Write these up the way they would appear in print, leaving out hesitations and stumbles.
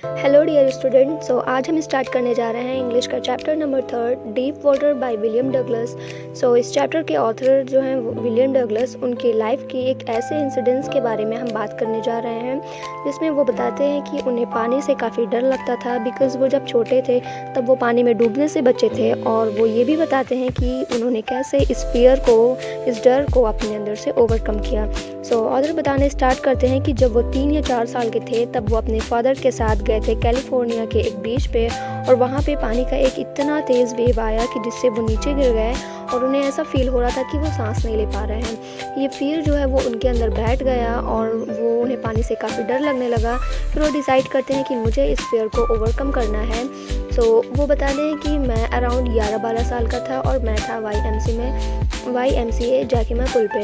Hello dear student. आज हम start करने जा रहे हैं इंग्लिश का chapter number 3 deep water by William Douglas. इस चैप्टर के ऑथर जो हैं विलियम डगलस, उनकी लाइफ की एक ऐसे इंसिडेंट्स के बारे में हम बात करने जा रहे हैं जिसमें वो बताते हैं कि उन्हें पानी से काफ़ी डर लगता था, बिकॉज़ वो जब छोटे थे तब वो पानी में डूबने से बचे थे। और वो ये भी बताते हैं कि उन्होंने कैसे इस फियर को, इस डर को अपने अंदर से ओवरकम किया। ऑथर बताने स्टार्ट करते हैं कि जब वो 3 या 4 साल के थे तब वो अपने फादर के साथ गए थे कैलिफोर्निया के एक बीच पे, और वहाँ पे पानी का एक इतना तेज़ वेव आया कि जिससे वो नीचे गिर गए और उन्हें ऐसा फील हो रहा था कि वो सांस नहीं ले पा रहे हैं। ये फियर जो है वो उनके अंदर बैठ गया और वो उन्हें पानी से काफ़ी डर लगने लगा। फिर वो डिसाइड करते हैं कि मुझे इस फियर को ओवरकम करना है। वो बताते हैं कि मैं अराउंड 11-12 साल का था और मैं था YMCA जैकिमा पुल पे,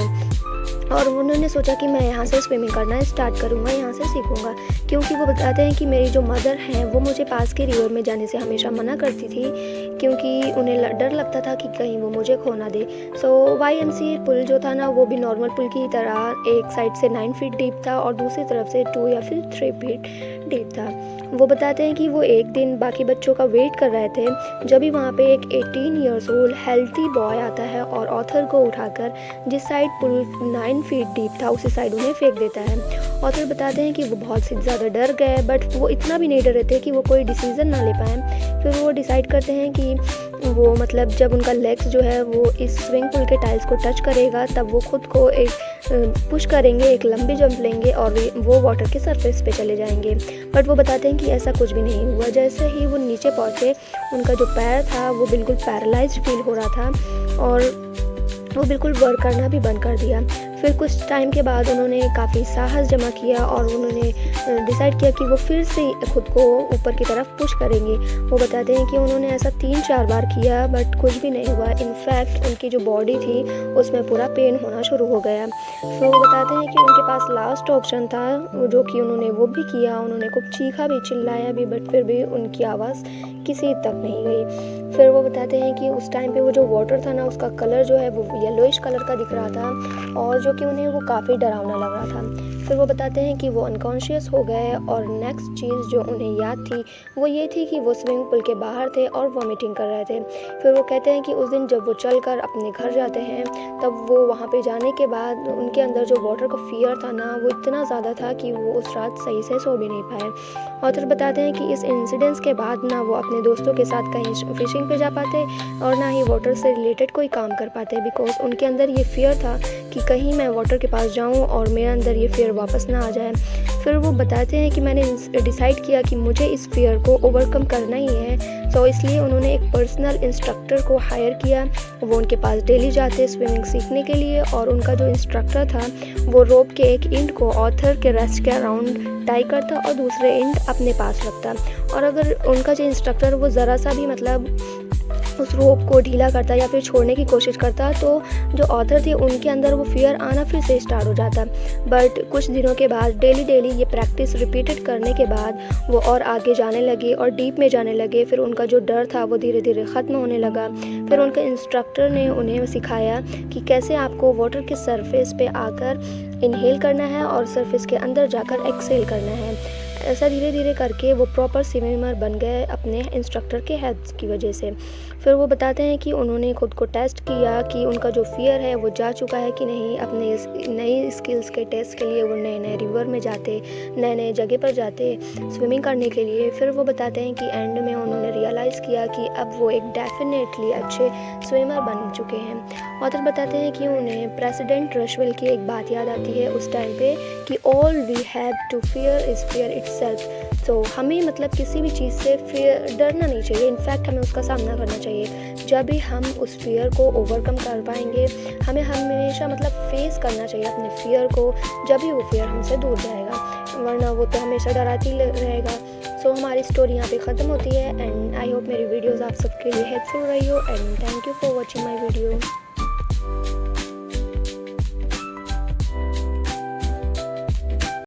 और उन्होंने सोचा कि मैं यहाँ से स्विमिंग करना स्टार्ट करूँगा, यहाँ से सीखूँगा। क्योंकि वो बताते हैं कि मेरी जो मदर हैं वो मुझे पास के रिवर में जाने से हमेशा मना करती थी, क्योंकि उन्हें डर लगता था कि कहीं वो मुझे खो ना दे। YMCA पुल जो था ना, वो भी नॉर्मल पुल की तरह एक साइड से 9 फीट डीप था और दूसरी तरफ से 2 या फिर 3 फीट डीप था। वो बताते हैं कि वो एक दिन बाकी बच्चों का वेट कर रहे थे, जब भी वहाँ पे एक 18 ईयर्स ओल्ड हेल्थी बॉय आता है और ऑथर को उठाकर जिस साइड पुल 9 फीट डीप था उसी साइड उन्हें फेंक देता है। ऑथर बताते हैं कि वो बहुत से ज़्यादा डर गए, बट वो इतना भी नहीं डरे थे कि वो कोई डिसीज़न ना ले पाए। फिर वो डिसाइड करते हैं कि वो जब उनका लेग्स जो है वो इस स्विमिंग पूल के टाइल्स को टच करेगा तब वो खुद को एक पुश करेंगे, एक लंबी जंप लेंगे और वो वाटर के सरफेस पे चले जाएंगे। बट वो बताते हैं कि ऐसा कुछ भी नहीं हुआ। जैसे ही वो नीचे पहुँचे, उनका जो पैर था वो बिल्कुल पैरालाइज्ड फील हो रहा था और वो बिल्कुल वर्क करना भी बंद कर दिया। फिर कुछ टाइम के बाद उन्होंने काफ़ी साहस जमा किया और उन्होंने डिसाइड किया कि वो फिर से खुद को ऊपर की तरफ पुश करेंगे। वो बताते हैं कि उन्होंने ऐसा 3-4 बार किया बट कुछ भी नहीं हुआ। इनफैक्ट उनकी जो बॉडी थी उसमें पूरा पेन होना शुरू हो गया। वो बताते हैं कि उनके पास लास्ट ऑप्शन था, जो कि उन्होंने वो भी किया। उन्होंने खूब चीखा भी, चिल्लाया भी, बट फिर भी उनकी आवाज़ किसी तक नहीं गई। फिर वो बताते हैं कि उस टाइम पे वो जो वाटर था ना, उसका कलर जो है वो येलोइश कलर का दिख रहा था और जो कि उन्हें वो काफ़ी डरावना लग रहा था। फिर वो बताते हैं कि वो अनकॉन्शियस हो गए और नेक्स्ट चीज़ जो उन्हें याद थी वो ये थी कि वो स्विमिंग पूल के बाहर थे और वॉमिटिंग कर रहे थे। फिर वो कहते हैं कि उस दिन जब वो चलकर अपने घर जाते हैं तब वो वहाँ पे जाने के बाद उनके अंदर जो वाटर का फियर था ना, वो इतना ज़्यादा था कि वो उस रात सही से सो भी नहीं पाए। ऑथर बताते हैं कि इस इंसिडेंस के बाद ना वो अपने दोस्तों के साथ कहीं फिशिंग पे जा पाते और ना ही वाटर से रिलेटेड कोई काम कर पाते, बिकॉज उनके अंदर ये फियर था कि कहीं मैं वाटर के पास जाऊं और मेरे अंदर ये फियर वापस ना आ जाए। फिर वो बताते हैं कि मैंने डिसाइड किया कि मुझे इस फियर को ओवरकम करना ही है। इसलिए उन्होंने एक पर्सनल इंस्ट्रक्टर को हायर किया। वो उनके पास डेली जाते स्विमिंग सीखने के लिए, और उनका जो इंस्ट्रक्टर था वो रोप के एक एंड को ऑथर के रेस्ट के अराउंड टाई करता और दूसरे एंड अपने पास रखता। और अगर उनका जो इंस्ट्रक्टर वो ज़रा सा भी उस रोप को ढीला करता या फिर छोड़ने की कोशिश करता, तो जो ऑथर थे उनके अंदर वो फियर आना फिर से स्टार्ट हो जाता। बट कुछ दिनों के बाद डेली ये प्रैक्टिस रिपीटेड करने के बाद वो और आगे जाने लगे और डीप में जाने लगे। फिर उनका जो डर था वो धीरे धीरे ख़त्म होने लगा। फिर उनके इंस्ट्रक्टर ने उन्हें सिखाया कि कैसे आपको वाटर के सरफेस पे आकर इनहेल करना है और सरफेस के अंदर जाकर एक्सहेल करना है। ऐसा धीरे धीरे करके वो प्रॉपर स्विमर बन गए अपने इंस्ट्रक्टर के हेल्प की वजह से। फिर वो बताते हैं कि उन्होंने खुद को टेस्ट किया कि उनका जो फियर है वो जा चुका है कि नहीं। अपने नई स्किल्स के टेस्ट के लिए वो नए रिवर में जाते, नए जगह पर जाते स्विमिंग करने के लिए। फिर वो बताते हैं कि एंड में उन्होंने रियलाइज़ किया कि अब वो एक डेफिनेटली अच्छे स्विमर बन चुके हैं। ऑथर बताते हैं कि उन्हें प्रेसिडेंट रशवेल की एक बात याद आती है उस टाइम पे कि all we have to fear is fear itself. हमें किसी भी चीज़ से डरना नहीं चाहिए, इनफैक्ट हमें उसका सामना करना चाहिए। जब भी हम उस फियर को ओवरकम कर पाएंगे, हमें हमेशा फेस करना चाहिए अपने फियर को, जब भी वो फियर हमसे दूर जाएगा, वरना वो तो हमेशा डराती रहेगा। हमारी स्टोरी यहाँ पे ख़त्म होती है एंड आई होप मेरी वीडियोज़ आप सबके लिए हेल्पफुल रही हो and thank you for watching my video.